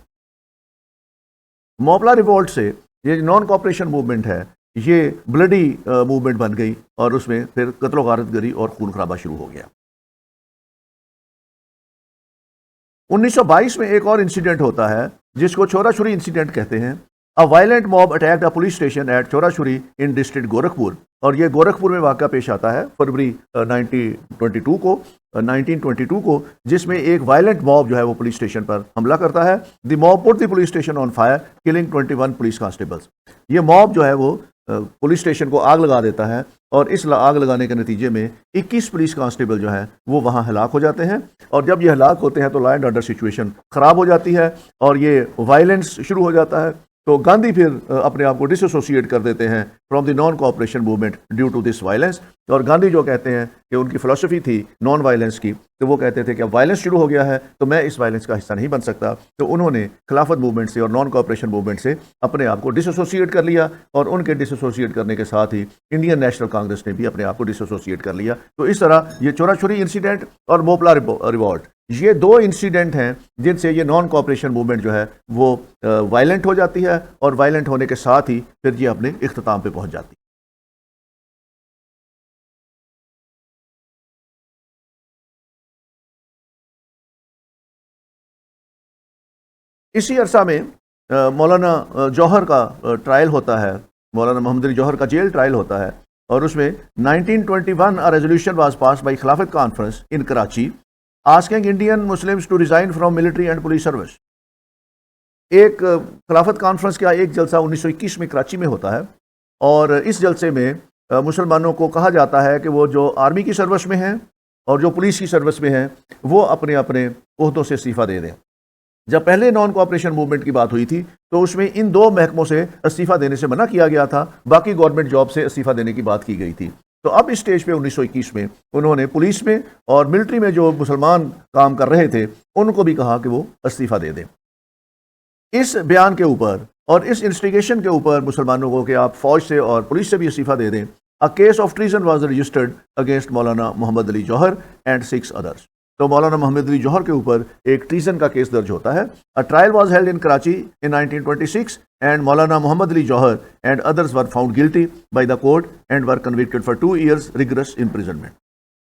موپلا ریوالٹ سے یہ نان کوآپریشن موومنٹ ہے، یہ بلڈی موومنٹ بن گئی، اور اس میں پھر قتل و غارت گری اور خون خرابہ شروع ہو گیا۔ 1922 میں ایک اور انسیڈنٹ ہوتا ہے جس کو چھورا چھوری انسیڈنٹ کہتے ہیں۔ A violent mob attacked a police station at Chorachuri in district Gorakhpur. اور یہ گورکھپور میں واقعہ پیش آتا ہے فروری 1922 کو جس میں ایک وائلنٹ موب جو ہے وہ پولیس اسٹیشن پر حملہ کرتا ہے. The mob put the police station on fire killing 21 police constables. یہ موب جو ہے وہ پولیس اسٹیشن کو آگ لگا دیتا ہے اور اس آگ لگانے کے نتیجے میں 21 پولیس کانسٹیبل جو ہیں وہ وہاں ہلاک ہو جاتے ہیں. اور جب یہ ہلاک ہوتے ہیں تو لا اینڈ آرڈر سچویشن خراب ہو جاتی ہے اور یہ وائلنس شروع ہو جاتا ہے. تو گاندھی پھر اپنے آپ کو ڈس ایسوسیٹ کر دیتے ہیں from the non cooperation movement due to this violence. اور گاندھی جو کہتے ہیں کہ ان کی فلسفی تھی نان وائلنس کی، تو وہ کہتے تھے کہ اب وائلنس شروع ہو گیا ہے تو میں اس وائلنس کا حصہ نہیں بن سکتا. تو انہوں نے خلافت موومنٹ سے اور نان کوآپریشن موومنٹ سے اپنے آپ کو ڈس ایسوسیٹ کر لیا اور ان کے ڈس ایسوسیٹ کرنے کے ساتھ ہی انڈین نیشنل کانگریس نے بھی اپنے آپ کو ڈس ایسوسیٹ کر لیا. تو اس طرح یہ چورا چوری انسیڈنٹ اور موپلا ریوالٹ یہ دو انسیڈنٹ ہیں جن سے یہ نان کوآپریشن موومنٹ جو ہے وہ وائلنٹ ہو جاتی ہے اور وائلنٹ ہونے کے ساتھ ہی پھر یہ اپنے اختتام پہ پہنچ جاتی ہے. اسی عرصہ میں مولانا جوہر کا ٹرائل ہوتا ہے، مولانا محمد علی جوہر کا جیل ٹرائل ہوتا ہے اور اس میں 1921 a resolution was passed by خلافت conference in Karachi asking Indian Muslims to resign from military and police service. ایک خلافت کانفرنس کا ایک جلسہ 1921 میں کراچی میں ہوتا ہے اور اس جلسے میں مسلمانوں کو کہا جاتا ہے کہ وہ جو آرمی کی سروس میں ہیں اور جو پولیس کی سروس میں ہیں وہ اپنے اپنے عہدوں سے استعفیٰ دے دیں. جب پہلے نان کوآپریشن موومنٹ کی بات ہوئی تھی تو اس میں ان دو محکموں سے استعفیٰ دینے سے منع کیا گیا تھا، باقی گورنمنٹ جاب سے استعفیٰ دینے کی بات کی گئی تھی. تو اب اس سٹیج پہ 1921 میں انہوں نے پولیس میں اور ملٹری میں جو مسلمان کام کر رہے تھے ان کو بھی کہا کہ وہ استعفیٰ دے دیں. اس بیان کے اوپر اور اس انسٹیگیشن کے اوپر مسلمانوں کو کہ آپ فوج سے اور پولیس سے بھی استعفیٰ دے دیں. A case of treason was registered against Maulana Mohammad Ali Jauhar and 6 others. تو مولانا محمد علی جوہر کے اوپر ایک ٹریزن کا کیس درج ہوتا ہے. A trial was held in Karachi in 1926 and Maulana Mohammad Ali Jauhar and others were found guilty by the court and were convicted for 2 years rigorous imprisonment.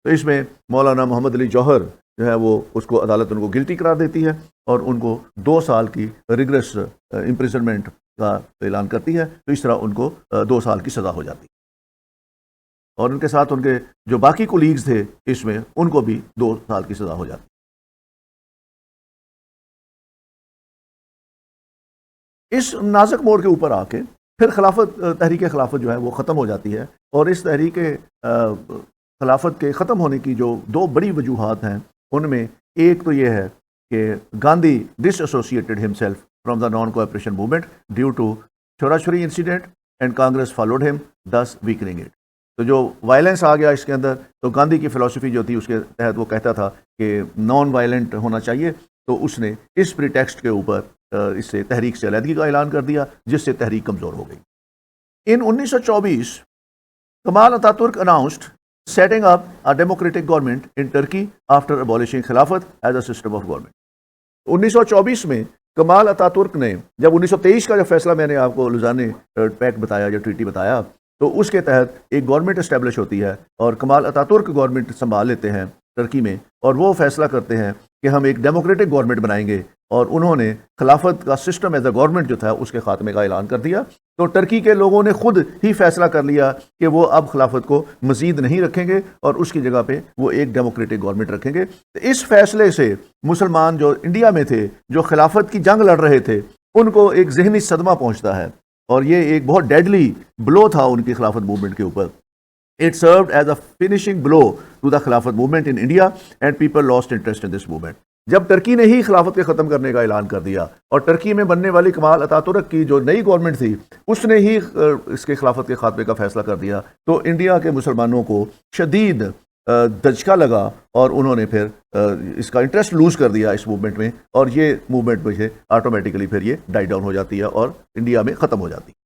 تو اس میں مولانا محمد علی جوہر جو ہے وہ اس کو عدالت ان کو گلٹی قرار دیتی ہے اور ان کو 2 سال کی ریگریس امپریزنمنٹ کا اعلان کرتی ہے. تو اس طرح ان کو 2 سال کی سزا ہو جاتی ہے اور ان کے ساتھ ان کے جو باقی کولیگز تھے اس میں ان کو بھی 2 سال کی سزا ہو جاتی. اس نازک موڑ کے اوپر آ کے پھر تحریک خلافت جو ہے وہ ختم ہو جاتی ہے اور اس تحریک خلافت کے ختم ہونے کی جو 2 بڑی وجوہات ہیں ان میں ایک تو یہ ہے کہ Gandhi disassociated himself from the non cooperation movement due to Chaura Chauri incident and Congress followed him thus weakening it. تو جو وائلنس آ گیا اس کے اندر تو گاندھی کی فلسفی جو تھی اس کے تحت وہ کہتا تھا کہ نان وائلنٹ ہونا چاہیے، تو اس نے اس پری ٹیکسٹ کے اوپر اس سے تحریک سے علیحدگی کا اعلان کر دیا جس سے تحریک کمزور ہو گئی. ان 1924 کمال اتا ترک announced setting up a democratic government in Turkey after abolishing خلافت as a system of government. 1924 میں کمال اتا ترک نے جب 1923 کا جو فیصلہ میں نے آپ کو لوزانے پیکٹ بتایا جو ٹریٹی بتایا تو اس کے تحت ایک گورنمنٹ اسٹیبلش ہوتی ہے اور کمال اتا ترک گورنمنٹ سنبھال لیتے ہیں ترکی میں اور وہ فیصلہ کرتے ہیں کہ ہم ایک ڈیموکریٹک گورنمنٹ بنائیں گے اور انہوں نے خلافت کا سسٹم ایز اے گورنمنٹ جو تھا اس کے خاتمے کا اعلان کر دیا. تو ٹرکی کے لوگوں نے خود ہی فیصلہ کر لیا کہ وہ اب خلافت کو مزید نہیں رکھیں گے اور اس کی جگہ پہ وہ ایک ڈیموکریٹک گورنمنٹ رکھیں گے. اس فیصلے سے مسلمان جو انڈیا میں تھے جو خلافت کی جنگ لڑ رہے تھے ان کو ایک ذہنی صدمہ پہنچتا ہے اور یہ ایک بہت ڈیڈلی بلو تھا ان کی خلافت موومنٹ کے اوپر. It served as a finishing blow to the خلافت movement in India and people lost interest in this movement. جب ٹرکی نے ہی خلافت کے ختم کرنے کا اعلان کر دیا اور ٹرکی میں بننے والی کمال اتا ترک کی جو نئی گورنمنٹ تھی اس نے ہی اس کے خلافت کے خاتمے کا فیصلہ کر دیا تو انڈیا کے مسلمانوں کو شدید دھچکا لگا اور انہوں نے پھر اس کا انٹرسٹ لوز کر دیا اس موومنٹ میں اور یہ موومنٹ مجھے آٹومیٹیکلی پھر یہ ڈائی ڈاؤن ہو جاتی ہے اور انڈیا میں ختم ہو جاتی ہے.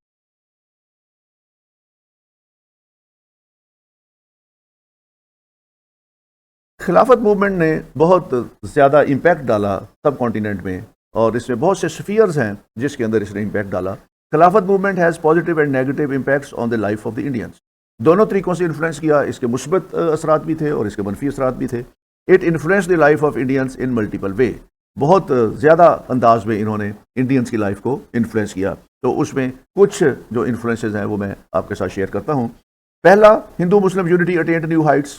خلافت موومنٹ نے بہت زیادہ امپیکٹ ڈالا سب کانٹیننٹ میں اور اس میں بہت سے سفیئرز ہیں جس کے اندر اس نے امپیکٹ ڈالا. خلافت movement has positive and negative impacts on the life of the Indians. دونوں طریقوں سے انفلوئنس کیا، اس کے مثبت اثرات بھی تھے اور اس کے منفی اثرات بھی تھے. It influence the life of Indians in multiple way. بہت زیادہ انداز میں انہوں نے انڈینس کی لائف کو انفلوئنس کیا. تو اس میں کچھ جو انفلوئنسز ہیں وہ میں آپ کے ساتھ شیئر کرتا ہوں. پہلا، ہندو Muslim unity attend new heights.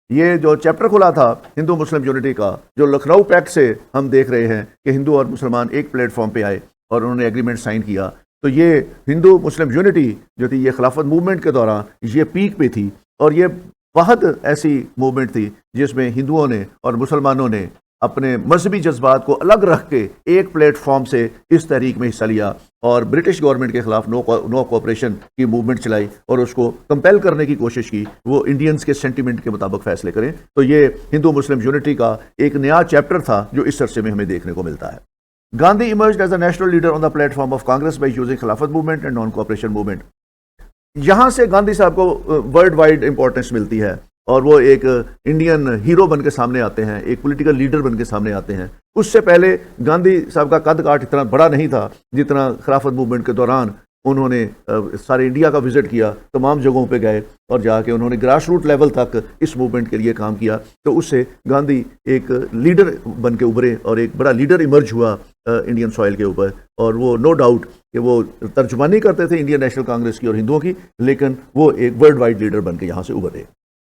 یہ جو چیپٹر کھلا تھا ہندو مسلم یونٹی کا، جو لکھنؤ پیکٹ سے ہم دیکھ رہے ہیں کہ ہندو اور مسلمان ایک پلیٹ فارم پہ آئے اور انہوں نے ایگریمنٹ سائن کیا، تو یہ ہندو مسلم یونٹی جو تھی یہ خلافت موومنٹ کے دوران یہ پیک پہ تھی، اور یہ بہت ایسی موومنٹ تھی جس میں ہندوؤں نے اور مسلمانوں نے اپنے مذہبی جذبات کو الگ رکھ کے ایک پلیٹ فارم سے اس تحریک میں حصہ لیا اور برٹش گورنمنٹ کے خلاف نو کوآپریشن کی موومنٹ چلائی اور اس کو کمپیل کرنے کی کوشش کی وہ انڈینز کے سینٹیمنٹ کے مطابق فیصلے کریں. تو یہ ہندو مسلم یونٹی کا ایک نیا چیپٹر تھا جو اس عرصے میں ہمیں دیکھنے کو ملتا ہے. Gandhi emerged as a national leader on the platform of Congress by using Khilafat movement and non cooperation movement. یہاں سے گاندھی صاحب کو ورلڈ وائڈ امپورٹنس ملتی ہے اور وہ ایک انڈین ہیرو بن کے سامنے آتے ہیں، ایک پولیٹیکل لیڈر بن کے سامنے آتے ہیں. اس سے پہلے گاندھی صاحب کا قد کاٹ اتنا بڑا نہیں تھا جتنا خلافت موومنٹ کے دوران انہوں نے سارے انڈیا کا وزٹ کیا، تمام جگہوں پہ گئے اور جا کے انہوں نے گراس روٹ لیول تک اس موومنٹ کے لیے کام کیا. تو اس سے گاندھی ایک لیڈر بن کے ابھرے اور ایک بڑا لیڈر ایمرج ہوا انڈین سوائل کے اوپر. اور وہ نو ڈاؤٹ کہ وہ ترجمانی کرتے تھے انڈین نیشنل کانگریس کی اور ہندوؤں کی، لیکن وہ ایک ورلڈ وائڈ لیڈر بن کے یہاں سے ابھرے.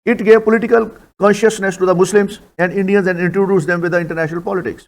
It gave political consciousness to the Muslims and Indians and introduced them with the international politics.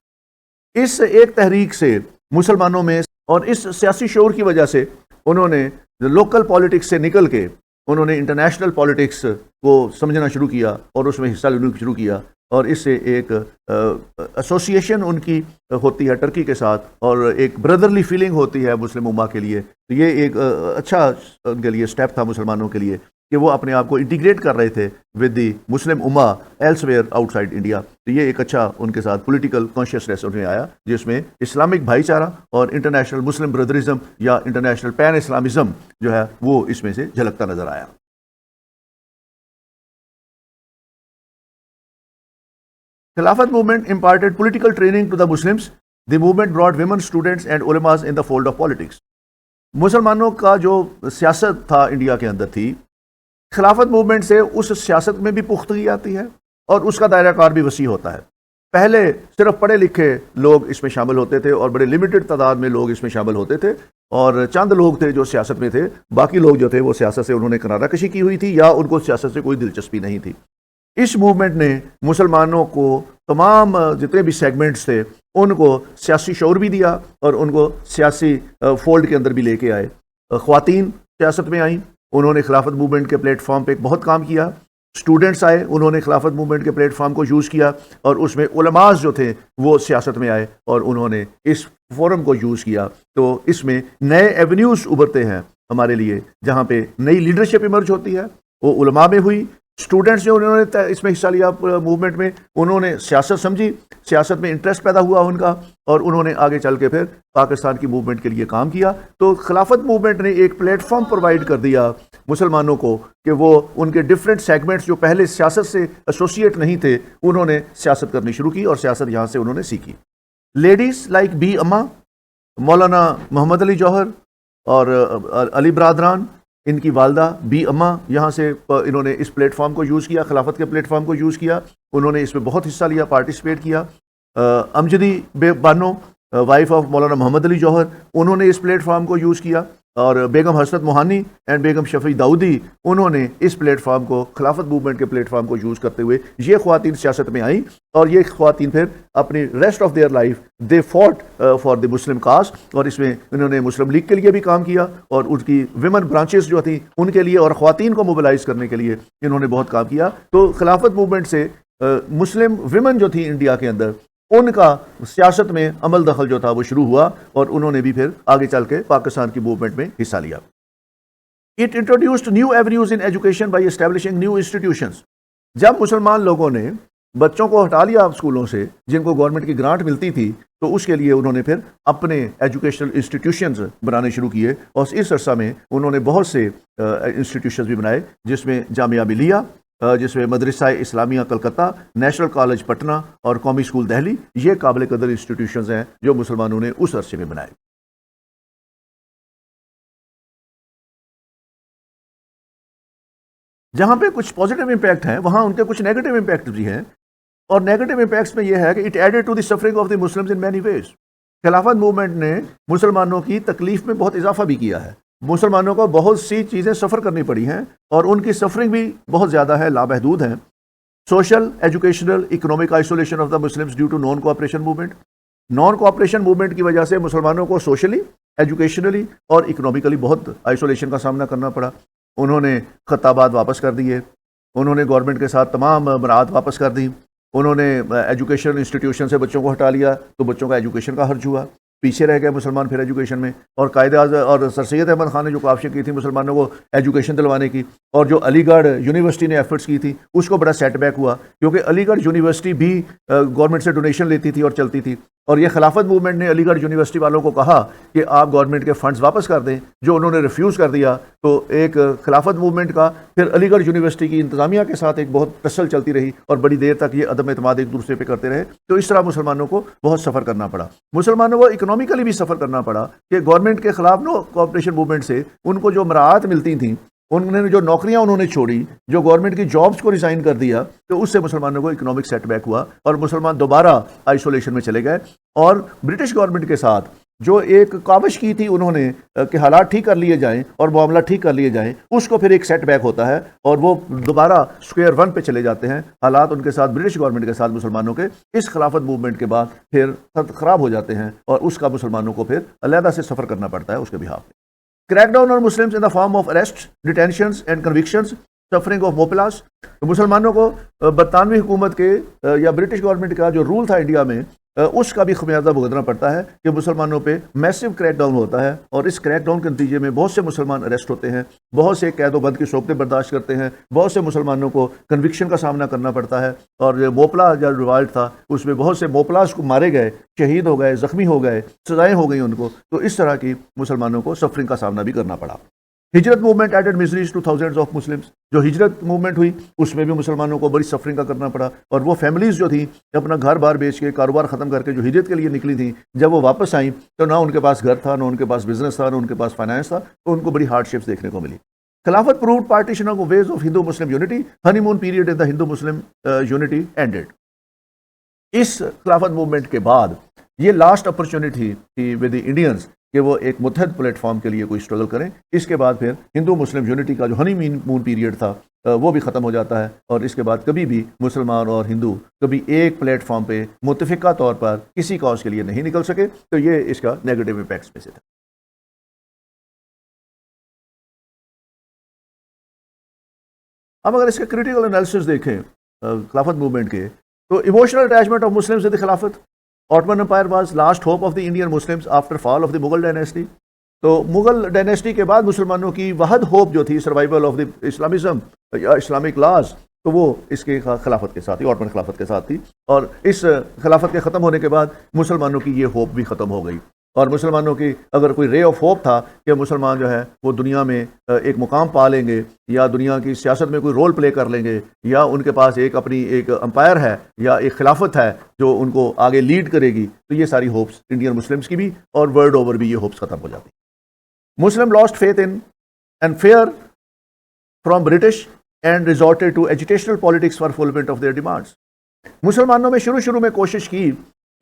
اس ایک تحریک سے مسلمانوں میں اور اس سیاسی شعور کی وجہ سے انہوں نے لوکل پالیٹکس سے نکل کے انہوں نے انٹرنیشنل پالیٹکس کو سمجھنا شروع کیا اور اس میں حصہ لینا شروع کیا، اور اس سے ایک ایسوسیشن ان کی ہوتی ہے ٹرکی کے ساتھ اور ایک بردرلی فیلنگ ہوتی ہے مسلم امہ کے لیے. تو یہ ایک اچھا ان کے لیے سٹیپ تھا مسلمانوں کے لیے کہ وہ اپنے آپ کو انٹیگریٹ کر رہے تھے ود دی مسلم امہ elsewhere outside India. تو یہ ایک اچھا ان کے ساتھ پولیٹیکل کانشیسنیس انہیں آیا جس میں اسلامک بھائی چارہ اور انٹرنیشنل مسلم بردرزم یا انٹرنیشنل پین اسلامزم جو ہے وہ اس میں سے جھلکتا نظر آیا. خلافت movement imparted political training to the Muslims. The movement brought women students and ulamas in the fold of politics. مسلمانوں کا جو سیاست تھا انڈیا کے اندر تھی، خلافت موومنٹ سے اس سیاست میں بھی پختگی آتی ہے اور اس کا دائرہ کار بھی وسیع ہوتا ہے. پہلے صرف پڑھے لکھے لوگ اس میں شامل ہوتے تھے اور بڑے لمیٹڈ تعداد میں لوگ اس میں شامل ہوتے تھے، اور چند لوگ تھے جو سیاست میں تھے، باقی لوگ جو تھے وہ سیاست سے انہوں نے کنارہ کشی کی ہوئی تھی یا ان کو سیاست سے کوئی دلچسپی نہیں تھی. اس موومنٹ نے مسلمانوں کو تمام جتنے بھی سیگمنٹس تھے ان کو سیاسی شعور بھی دیا اور ان کو سیاسی فولڈ کے اندر بھی لے کے آئے. خواتین سیاست میں آئیں، انہوں نے خلافت موومنٹ کے پلیٹ فارم پہ بہت کام کیا. اسٹوڈنٹس آئے، انہوں نے خلافت موومنٹ کے پلیٹ فارم کو یوز کیا، اور اس میں علماء جو تھے وہ سیاست میں آئے اور انہوں نے اس فورم کو یوز کیا. تو اس میں نئے ایونیوز ابھرتے ہیں ہمارے لیے جہاں پہ نئی لیڈرشپ ایمرج ہوتی ہے، وہ علماء میں ہوئی. اسٹوڈنٹس جو انہوں نے اس میں حصہ لیا موومنٹ میں، انہوں نے سیاست سمجھی، سیاست میں انٹرسٹ پیدا ہوا ان کا، اور انہوں نے آگے چل کے پھر پاکستان کی موومنٹ کے لیے کام کیا. تو خلافت موومنٹ نے ایک پلیٹ فارم پرووائڈ کر دیا مسلمانوں کو کہ وہ ان کے ڈفرینٹ سیگمنٹس جو پہلے سیاست سے ایسوسیٹ نہیں تھے انہوں نے سیاست کرنی شروع کی اور سیاست یہاں سے انہوں نے سیکھی. لیڈیز لائک بی اما، مولانا محمد علی جوہر اور علی برادران، ان کی والدہ بی اما، یہاں سے انہوں نے اس پلیٹ فارم کو یوز کیا، خلافت کے پلیٹ فارم کو یوز کیا. انہوں نے اس میں بہت حصہ لیا، پارٹیسپیٹ کیا. امجدی بانو، وائف آف مولانا محمد علی جوہر، انہوں نے اس پلیٹ فارم کو یوز کیا. اور بیگم حسرت موہانی اینڈ بیگم شفیع داؤدی، انہوں نے اس پلیٹ فارم کو خلافت موومنٹ کے پلیٹ فارم کو یوز کرتے ہوئے یہ خواتین سیاست میں آئیں، اور یہ خواتین پھر اپنی rest of their life they fought for the Muslim cause, اور اس میں انہوں نے مسلم لیگ کے لیے بھی کام کیا اور ان کی ویمن برانچز جو تھیں ان کے لیے اور خواتین کو موبلائز کرنے کے لیے انہوں نے بہت کام کیا. تو خلافت موومنٹ سے مسلم ویمن جو تھیں انڈیا کے اندر ان کا سیاست میں عمل دخل جو تھا وہ شروع ہوا، اور انہوں نے بھی پھر آگے چل کے پاکستان کی موومنٹ میں حصہ لیا. It introduced new avenues in education by establishing new institutions. جب مسلمان لوگوں نے بچوں کو ہٹا لیا اسکولوں سے جن کو گورنمنٹ کی گرانٹ ملتی تھی، تو اس کے لیے انہوں نے پھر اپنے ایجوکیشنل انسٹیٹیوشنز بنانے شروع کیے، اور اس عرصہ میں انہوں نے بہت سے انسٹیٹیوشنز بھی بنائے، جس میں جامعہ ملیہ، جس میں مدرسہ اسلامیہ کلکتہ، نیشنل کالج پٹنہ اور قومی اسکول دہلی، یہ قابل قدر انسٹیٹیوشنز ہیں جو مسلمانوں نے اس عرصے میں بنائے. جہاں پہ کچھ پازیٹیو امپیکٹ ہیں وہاں ان کے کچھ نیگیٹو امپیکٹ بھی ہیں، اور نیگیٹو امپیکٹس میں یہ ہے کہ it added to the suffering of the Muslims in many ways. Khilafat movement نے مسلمانوں کی تکلیف میں بہت اضافہ بھی کیا ہے. مسلمانوں کو بہت سی چیزیں سفر کرنی پڑی ہیں اور ان کی سفرنگ بھی بہت زیادہ ہے، لامحدود ہیں. Social, educational, economic isolation of the Muslims due to non cooperation movement. Non cooperation movement کی وجہ سے مسلمانوں کو سوشلی، ایجوکیشنلی اور اکنامکلی بہت آئسولیشن کا سامنا کرنا پڑا. انہوں نے خطابات واپس کر دیے، انہوں نے گورنمنٹ کے ساتھ تمام مراعات واپس کر دی، انہوں نے ایجوکیشن انسٹیٹیوشن سے بچوں کو ہٹا لیا تو بچوں کا ایجوکیشن کا حرج ہوا. پیچھے رہ گئے مسلمان پھر ایجوکیشن میں. اور قائد اعظم اور سر سید احمد خان نے جو کاوشیں کی تھی مسلمانوں کو ایجوکیشن دلوانے کی، اور جو علی گڑھ یونیورسٹی نے ایفرٹس کی تھی، اس کو بڑا سیٹ بیک ہوا، کیونکہ علی گڑھ یونیورسٹی بھی گورنمنٹ سے ڈونیشن لیتی تھی اور چلتی تھی. اور یہ خلافت موومنٹ نے علی گڑھ یونیورسٹی والوں کو کہا کہ آپ گورنمنٹ کے فنڈز واپس کر دیں، جو انہوں نے ریفیوز کر دیا. تو ایک خلافت موومنٹ کا پھر علی گڑھ یونیورسٹی کی انتظامیہ کے ساتھ ایک بہت ٹسل چلتی رہی اور بڑی دیر تک یہ عدم اعتماد ایک دوسرے پہ کرتے رہے. تو اس طرح مسلمانوں کو بہت سفر کرنا پڑا. مسلمانوں کو اکنامیکلی بھی سفر کرنا پڑا کہ گورنمنٹ کے خلاف نو کوآپریشن موومنٹ سے ان کو جو مراعات ملتی تھیں، انہوں نے جو نوکریاں انہوں نے چھوڑی، جو گورنمنٹ کی جابز کو ریزائن کر دیا، تو اس سے مسلمانوں کو اکنامک سیٹ بیک ہوا اور مسلمان دوبارہ آئسولیشن میں چلے گئے. اور برٹش گورنمنٹ کے ساتھ جو ایک کاوش کی تھی انہوں نے کہ حالات ٹھیک کر لیے جائیں اور معاملہ ٹھیک کر لیے جائیں، اس کو پھر ایک سیٹ بیک ہوتا ہے اور وہ دوبارہ سکوئر ون پہ چلے جاتے ہیں. حالات ان کے ساتھ، برٹش گورنمنٹ کے ساتھ مسلمانوں کے اس خلافت موومنٹ کے بعد پھر خراب ہو جاتے ہیں اور اس کا مسلمانوں کو پھر علیحدہ سے سفر کرنا پڑتا ہے اس کے بہاف میں. Crack down on Muslims in the form of arrest, detentions and convictions, suffering of Moplahs. مسلمانوں کو برطانوی حکومت کے یا برٹش گورنمنٹ کا جو رول تھا انڈیا میں، اس کا بھی خمیازہ بھگتنا پڑتا ہے کہ مسلمانوں پہ میسو کریک ڈاؤن ہوتا ہے اور اس کریک ڈاؤن کے نتیجے میں بہت سے مسلمان اریسٹ ہوتے ہیں، بہت سے قید و بند کی صورتیں برداشت کرتے ہیں، بہت سے مسلمانوں کو کنوکشن کا سامنا کرنا پڑتا ہے. اور موپلا جو روایت تھا اس میں بہت سے موپلاس کو مارے گئے، شہید ہو گئے، زخمی ہو گئے، سزائیں ہو گئیں ان کو. تو اس طرح کی مسلمانوں کو سفرنگ کا سامنا بھی کرنا پڑا. Hijrat movement added miseries to thousands of Muslims. جو ہجرت موومنٹ ہوئی اس میں بھی مسلمانوں کو بڑی سفرنگ کا کرنا پڑا، اور وہ فیملیز جو تھیں اپنا گھر بار بیچ کے، کاروبار ختم کر کے جو ہجرت کے لیے نکلی تھیں، جب وہ واپس آئیں تو نہ ان کے پاس گھر تھا، نہ ان کے پاس بزنس تھا، نہ ان کے پاس فائنانس تھا. تو ان کو بڑی ہارڈ شپس دیکھنے کو ملی. Khilafat proved partition of ways of Hindu Muslim unity. Honeymoon period in the Hindu Muslim unity ended. اس خلافت موومنٹ کے بعد یہ لاسٹ اپرچونٹی تھی ود دی انڈینز کہ وہ ایک متحد پلیٹ فارم کے لیے کوئی اسٹرگل کریں. اس کے بعد پھر ہندو مسلم یونٹی کا جو ہنی مون پیریڈ تھا وہ بھی ختم ہو جاتا ہے، اور اس کے بعد کبھی بھی مسلمان اور ہندو کبھی ایک پلیٹ فارم پہ متفقہ طور پر کسی کاز کے لیے نہیں نکل سکے. تو یہ اس کا نیگیٹو امپیکٹس میں سے تھا. اب اگر اس کا کریٹیکل انالیسس دیکھیں خلافت موومنٹ کے، تو emotional attachment of Muslims with the خلافت. Ottoman Empire was last hope of the Indian Muslims after fall of the Mughal dynasty. تو مغل ڈائنیسٹی کے بعد مسلمانوں کی واحد ہوپ جو تھی سروائیول آف دی اسلامزم یا اسلامک لاز، تو وہ اس کے خلافت کے ساتھ ہی، آٹمن خلافت کے ساتھ تھی. اور اس خلافت کے ختم ہونے کے بعد مسلمانوں کی یہ ہوپ بھی ختم ہو گئی. اور مسلمانوں کی اگر کوئی رے آف ہوپ تھا کہ مسلمان جو ہے وہ دنیا میں ایک مقام پا لیں گے یا دنیا کی سیاست میں کوئی رول پلے کر لیں گے، یا ان کے پاس ایک اپنی ایک امپائر ہے یا ایک خلافت ہے جو ان کو آگے لیڈ کرے گی، تو یہ ساری ہوپس انڈین مسلمس کی بھی اور ورلڈ اوور بھی یہ ہوپس ختم ہو جاتی. Muslim lost faith in and fear from British and resorted to educational politics for fulfilment of their demands. مسلمانوں میں شروع میں کوشش کی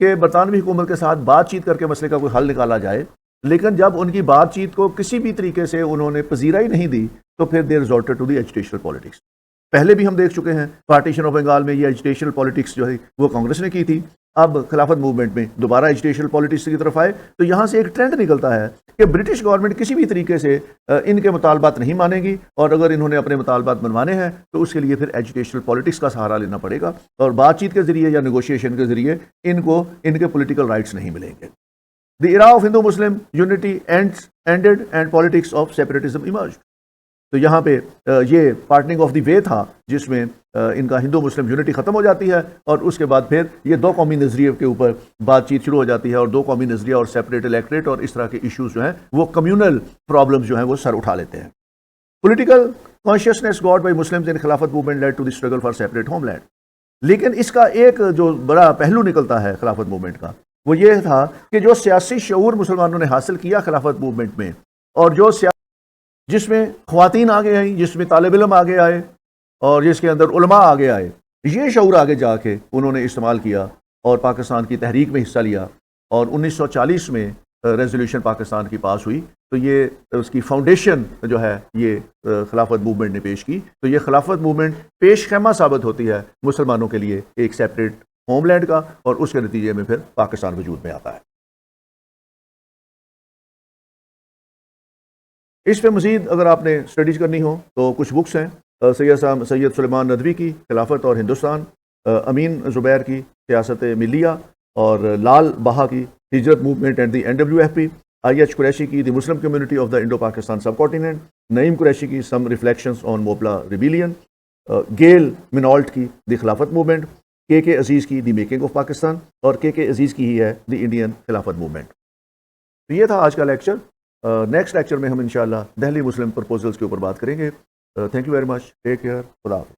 کہ برطانوی حکومت کے ساتھ بات چیت کر کے مسئلے کا کوئی حل نکالا جائے، لیکن جب ان کی بات چیت کو کسی بھی طریقے سے انہوں نے پذیرائی نہیں دی تو پھر دے ریزورٹڈ ٹو دی ایجوکیشنل پالیٹکس. پہلے بھی ہم دیکھ چکے ہیں پارٹیشن آف بنگال میں یہ ایجوکیشنل پالیٹکس جو ہے وہ کانگریس نے کی تھی. اب خلافت موومنٹ میں دوبارہ ایجوکیشنل پالیٹکس کی طرف آئے تو یہاں سے ایک ٹرینڈ نکلتا ہے کہ برٹش گورنمنٹ کسی بھی طریقے سے ان کے مطالبات نہیں مانے گی، اور اگر انہوں نے اپنے مطالبات منوانے ہیں تو اس کے لیے پھر ایجوکیشنل پالیٹکس کا سہارا لینا پڑے گا، اور بات چیت کے ذریعے یا نیگوشیشن کے ذریعے ان کو ان کے پولیٹیکل رائٹس نہیں ملیں گے. The era of Hindu Muslim unity ended and politics of separatism emerged. تو یہاں پہ یہ پارٹننگ آف دی وے تھا جس میں ان کا ہندو مسلم یونٹی ختم ہو جاتی ہے، اور اس کے بعد پھر یہ دو قومی نظریے کے اوپر بات چیت شروع ہو جاتی ہے، اور دو قومی نظریہ اور سیپریٹ الیکٹریٹ اور اس طرح کے ایشوز جو ہیں وہ کمیونل پرابلمز جو ہیں وہ سر اٹھا لیتے ہیں. Political consciousness got by Muslims in Khilafat movement led to the struggle for separate homeland. لیکن اس کا ایک جو بڑا پہلو نکلتا ہے خلافت موومنٹ کا وہ یہ تھا کہ جو سیاسی شعور مسلمانوں نے حاصل کیا خلافت موومنٹ میں، اور جو جس میں خواتین آگے آئیں، جس میں طالب علم آگے آئے، اور جس کے اندر علماء آگے آئے، یہ شعور آگے جا کے انہوں نے استعمال کیا اور پاکستان کی تحریک میں حصہ لیا. اور 1940 میں ریزولوشن پاکستان کی پاس ہوئی، تو یہ اس کی فاؤنڈیشن جو ہے یہ خلافت موومنٹ نے پیش کی. تو یہ خلافت موومنٹ پیش خیمہ ثابت ہوتی ہے مسلمانوں کے لیے ایک سیپریٹ ہوم لینڈ کا، اور اس کے نتیجے میں پھر پاکستان وجود میں آتا ہے. اس پہ مزید اگر آپ نے اسٹڈیز کرنی ہو تو کچھ بکس ہیں. سید سلیمان ندوی کی خلافت اور ہندوستان، امین زبیر کی سیاست ملیہ، اور لال بہا کی Hijrat movement and the NWFP، IH Qureshi کی the Muslim community of the Indo Pakistan subcontinent, Naeem Qureshi کی سم ریفلیکشنز آن موبلا ریبیلین، گیل منالٹ کی دی خلافت موومنٹ، کے عزیز کی دی میکنگ آف پاکستان، اور کے عزیز کی ہی ہے دی انڈین خلافت موومنٹ. تو یہ تھا آج کا لیکچر. نیکسٹ لیکچر میں ہم انشاءاللہ دہلی مسلم پرپوزلز کے اوپر بات کریں گے. Thank you very much. Take care. خدا حافظ.